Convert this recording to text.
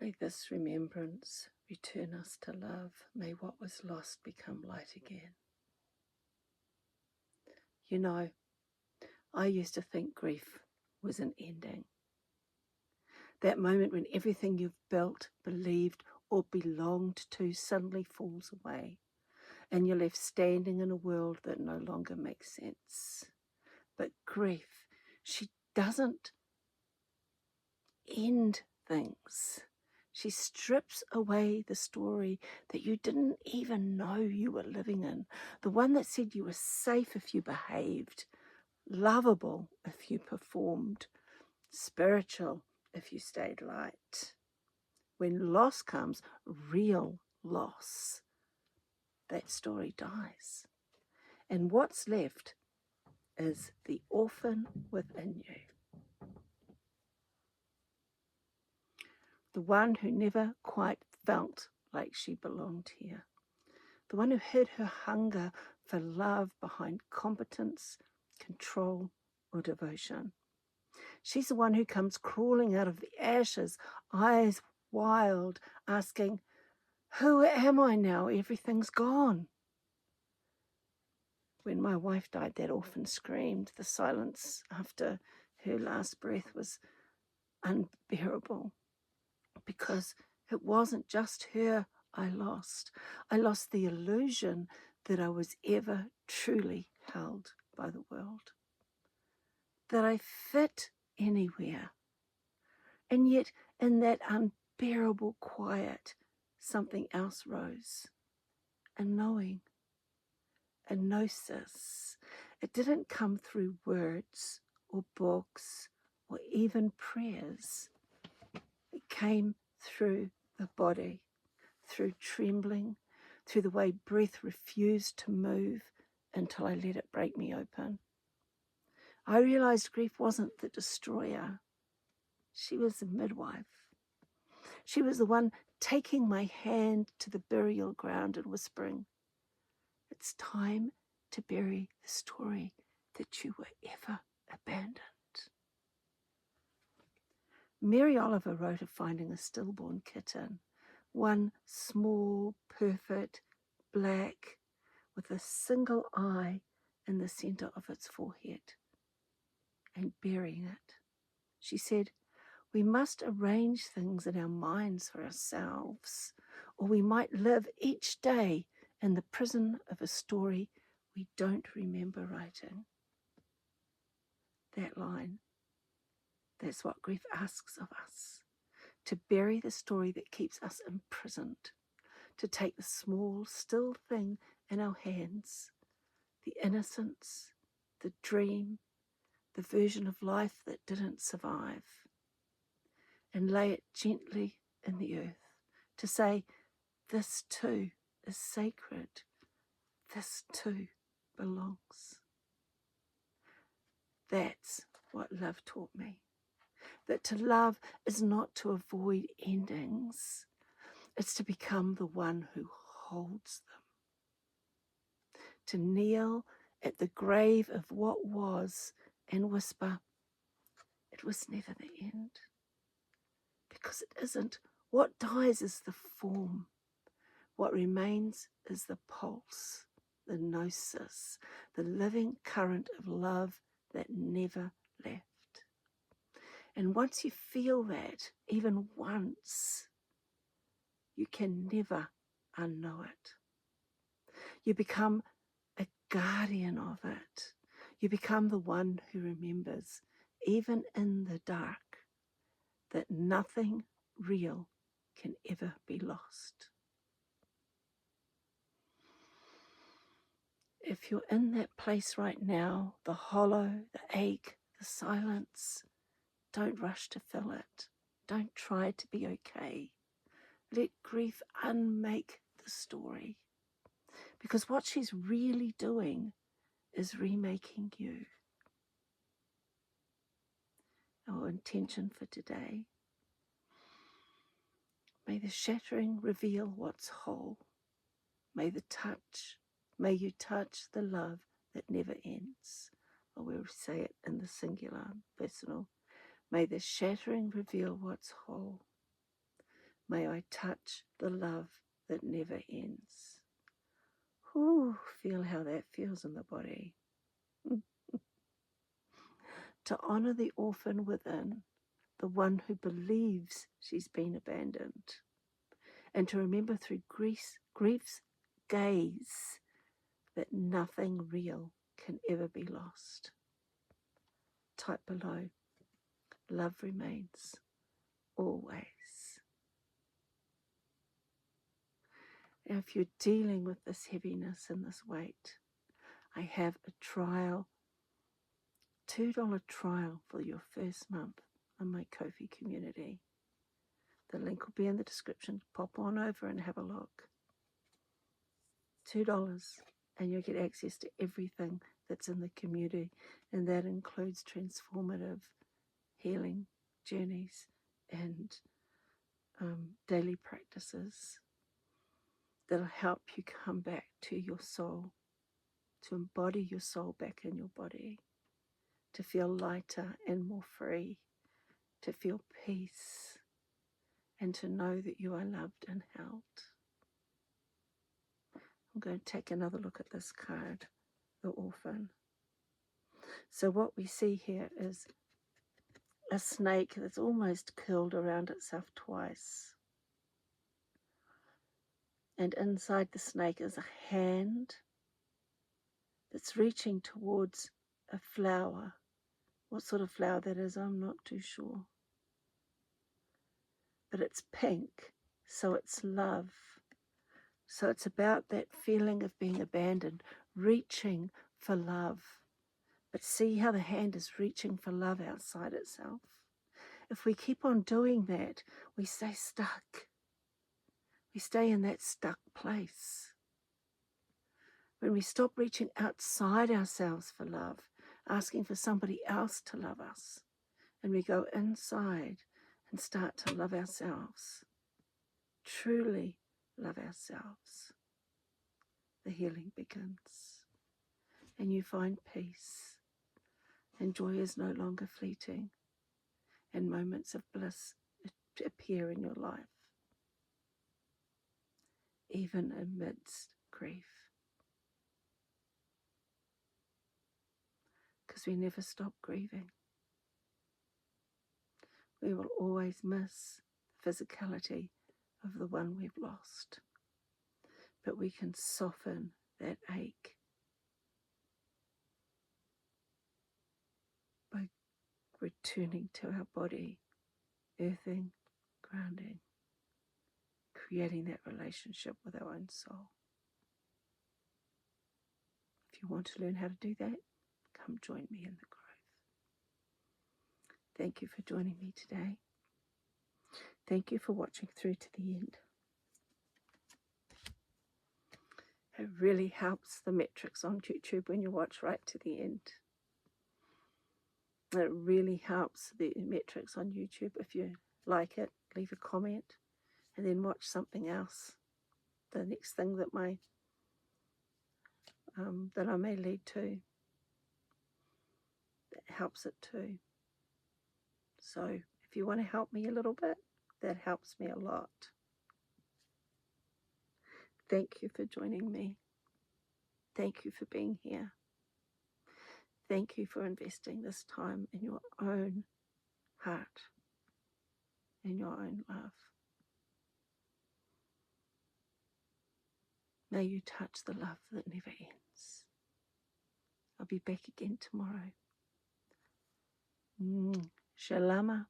May this remembrance return us to love. May what was lost become light again. You know, I used to think grief was an ending. That moment when everything you've built, believed, or belonged to suddenly falls away, and you're left standing in a world that no longer makes sense. But grief, she doesn't end things. She strips away the story that you didn't even know you were living in, the one that said you were safe if you behaved, lovable if you performed, spiritual if you stayed light. When loss comes, real loss, that story dies. And what's left is the orphan within you. The one who never quite felt like she belonged here. The one who hid her hunger for love behind competence, control, or devotion. She's the one who comes crawling out of the ashes, eyes wild, asking, "Who am I now? Everything's gone." When my wife died, that orphan screamed. The silence after her last breath was unbearable, because it wasn't just her I lost. I lost the illusion that I was ever truly held by the world, that I fit anywhere. And yet, in that unbearable quiet, something else rose, a knowing, a gnosis. It didn't come through words or books or even prayers. It came through the body, through trembling, through the way breath refused to move until I let it break me open. I realized grief wasn't the destroyer. She was the midwife. She was the one taking my hand to the burial ground and whispering, "It's time to bury the story that you were ever abandoned." Mary Oliver wrote of finding a stillborn kitten, one small, perfect, black, with a single eye in the center of its forehead, and burying it. She said, "We must arrange things in our minds for ourselves, or we might live each day in the prison of a story we don't remember writing." That line, that's what grief asks of us, to bury the story that keeps us imprisoned, to take the small, still thing in our hands, the innocence, the dream, the version of life that didn't survive, and lay it gently in the earth, to say, "This too is sacred. This too belongs." That's what love taught me. That to love is not to avoid endings. It's to become the one who holds them. To kneel at the grave of what was and whisper, "It was never the end." Because it isn't. What dies is the form. What remains is the pulse, the gnosis, the living current of love that never left. And once you feel that, even once, you can never unknow it. You become a guardian of it. You become the one who remembers, even in the dark, that nothing real can ever be lost. If you're in that place right now, the hollow, the ache, the silence, don't rush to fill it. Don't try to be okay. Let grief unmake the story. Because what she's really doing is remaking you. Our intention for today: may the shattering reveal what's whole. May you touch the love that never ends. Or we'll say it in the singular, personal. May the shattering reveal what's whole. May I touch the love that never ends. Ooh, feel how that feels in the body. To honor the orphan within, the one who believes she's been abandoned, and to remember through grief's gaze that nothing real can ever be lost. Type below, love remains always. Now, if you're dealing with this heaviness and this weight, I have a trial, $2 trial for your first month on my Ko-fi community. The link will be in the description. Pop on over and have a look. $2, and you'll get access to everything that's in the community, and that includes transformative healing journeys and daily practices that'll help you come back to your soul, to embody your soul back in your body, to feel lighter and more free, to feel peace, and to know that you are loved and held. I'm going to take another look at this card, the orphan. So what we see here is a snake that's almost curled around itself twice. And inside the snake is a hand that's reaching towards a flower. What sort of flower that is, I'm not too sure. But it's pink, so it's love. So it's about that feeling of being abandoned, reaching for love. But see how the hand is reaching for love outside itself. If we keep on doing that, we stay stuck. We stay in that stuck place. When we stop reaching outside ourselves for love, asking for somebody else to love us, and we go inside and start to love ourselves, truly love ourselves, the healing begins. And you find peace, and joy is no longer fleeting, and moments of bliss appear in your life, even amidst grief. Because we never stop grieving. We will always miss the physicality of the one we've lost. But we can soften that ache by returning to our body, earthing, grounding, creating that relationship with our own soul. If you want to learn how to do that, come join me in the grove. Thank you for joining me today. Thank you for watching through to the end. It really helps the metrics on YouTube when you watch right to the end. It really helps the metrics on YouTube. If you like it, leave a comment and then watch something else. The next thing that that I may lead to, that helps it too. So if you want to help me a little bit, that helps me a lot. Thank you for joining me. Thank you for being here. Thank you for investing this time in your own heart, in your own love. May you touch the love that never ends. I'll be back again tomorrow. Shalama.